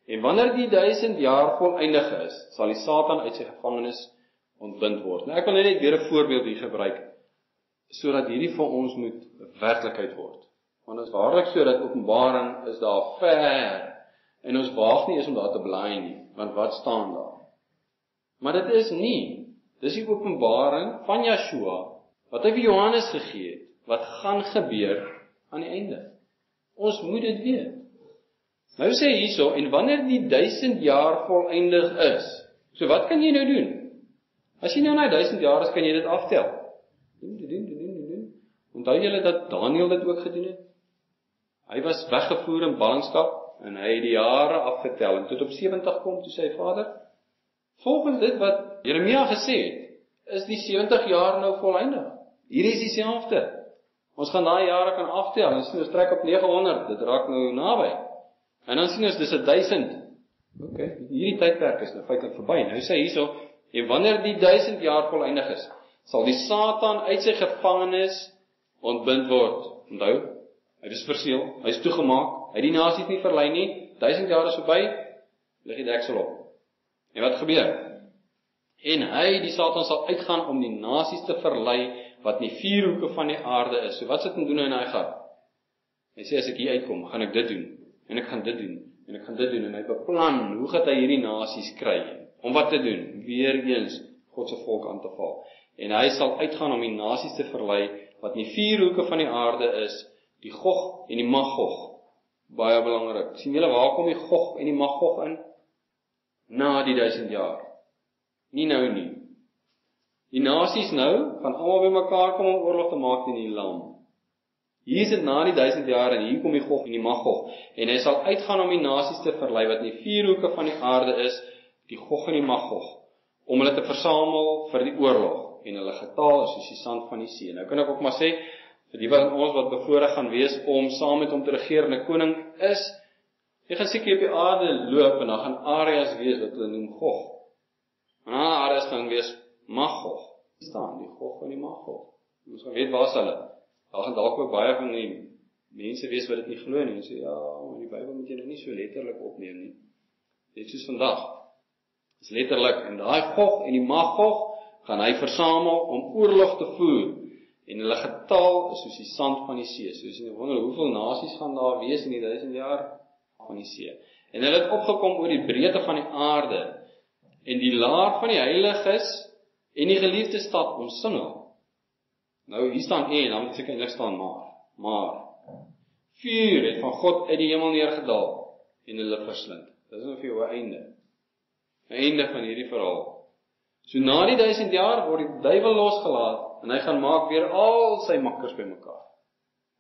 En wanneer die 1000 jaar voleindig is, sal die Satan uit sy gevangenis ontbind word. Nou ek wil net weer 'n voorbeeld hier gebruik, sodat hierdie vir ons moet werklikheid word. Want dit is waarlik so dat Openbaring is daar ver, en ons waag nie eens om daar te blaai nie, want wat staan daar? Maar dit is nie, dis die openbaring van Yeshua, wat hy vir Johannes gegee het, wat gaan gebeur aan die einde. Ons moet dit weet. Nou sê hierso, en wanneer die 1000 jaar voleindig is, so wat kan jy nou doen? As jy nou na 1000 jaar is, kan jy dit aftel. Doen. Onthou julle dat Daniël dit ook gedoen het? Hy was weggevoer in ballingskap, en hy het die jare afgetel, en tot op 70 kom, toe sê hy, Vader, volgens dit wat Jeremia gesê het, is die 70 jaar nou voleindig. Hier is dieselfde. Ons gaan daai jare kan aftel, en sien ons trek op 900, dit raak nou naby. En dan sien ons, dis 1000. Ok, hierdie tydperk is nou feitlik verby. Nou sê hierso, en wanneer die 1000 jaar voleindig is, sal die Satan uit sy gevangenis ontbind word. Onthou, hy is verseël, hy is toegemaak, hy die nasies nie verlei nie, 1000 jaar is verby, lig die deksel op. En wat gebeur? En hy, die Satan, sal uitgaan om die nasies te verlei, wat in die 4 hoeke van die aarde is. So wat sit hy doen in hy gat? Hy sê, as ek hier uitkom, gaan ek dit doen, en ek gaan dit doen, en ek gaan dit doen, en hy beplan, hoe gaan hy hierdie nasies kry, om wat te doen? Weereens, God se volk aan te val. En hy sal uitgaan om die nasies te verlei, wat in die 4 hoeke van die aarde is, die Gog en die Magog. Baie belangrik. Sien julle, waar kom die Gog en die Magog in? Na die 1000 jaar. Nie nou nie. Die nasies nou, gaan almal by mekaar kom om oorlog te maak teen die lam. Hier is dit na die 1000 jaar, en hier kom die Gog en die Magog. En hy sal uitgaan om die nasies te verlei, wat in die 4 hoeke van die aarde is, die Gog en die Magog, om hulle te versamel vir die oorlog, en hulle getal is soos die sand van die see. Nou kan ek ook maar sê, vir die van ons wat bevoorreg gaan wees, om saam met hom te regeer, en 'n koning is, jy gaan seker op die aarde loop, en dan gaan areas wees, wat hulle noem Gog. En dan areas gaan wees Magog, staan die Gog en die Magog. Ons gaan weet waar is hulle. Daar gaan dalk ook baie van die mense wees wat dit nie glo nie, en sê, ja, maar die Bybel moet jy nou nie so letterlik opneem nie. Net soos vandag, is letterlik, en daai Gog en die Magog, gaan hy versamel om oorlog te voer, en hulle getal is soos die sand van die see. So as jy wonder, hoeveel nasies gaan daar wees in die 1000 jaar van die see. En hulle het opgekom oor die breedte van die aarde, en die laar van die heiliges, en die geliefde stad omsingel. Nou, hier staan en, dan moet ek eintlik staan maar. Vuur het van God uit die hemel neergedaal, en hulle verslind. Dit is nou vir jou 'n einde. 'n Einde van hierdie verhaal. So na die 1000 jaar word die duiwel losgelaat, en hy gaan maak weer al sy makkers bymekaar.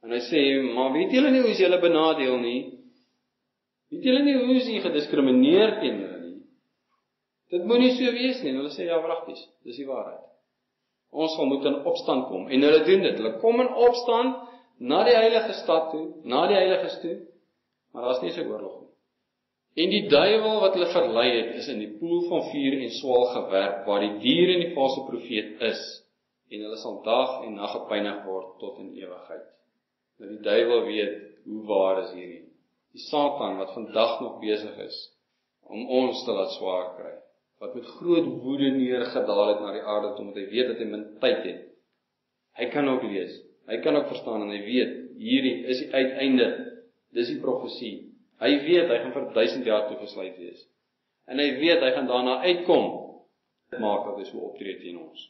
En hy sê, maar weet julle nie hoe is julle benadeel nie? Weet julle nie hoe is jy gediskrimineer teen julle nie? Dit moet nie so wees nie. En hulle sê, ja, wragties, dis die waarheid. Ons sal moet in opstand kom. En hulle doen dit. Hulle kom in opstand na die heilige stad toe, na die heiliges toe, maar daar is nie so oorlog nie. En die duiwel wat hulle verlei het, is in die poel van vuur en swaal gewerp, waar die dier en die valse profeet is, en hulle sal dag en nag gepynig word tot in ewigheid. Nou die duiwel weet, hoe waar is hierdie. Die Satan wat vandag nog besig is, om ons te laat swaar kry, wat met groot woede neergedaal het na die aarde, omdat hy weet dat hy min tyd het. Hy kan ook lees, hy kan ook verstaan, en hy weet, hierdie is die uiteinde, dis die profesie. Hy weet, hy gaan vir 1000 jaar toegesluit wees. En hy weet, hy gaan daarna uitkom, maak dat hy so optree teen ons.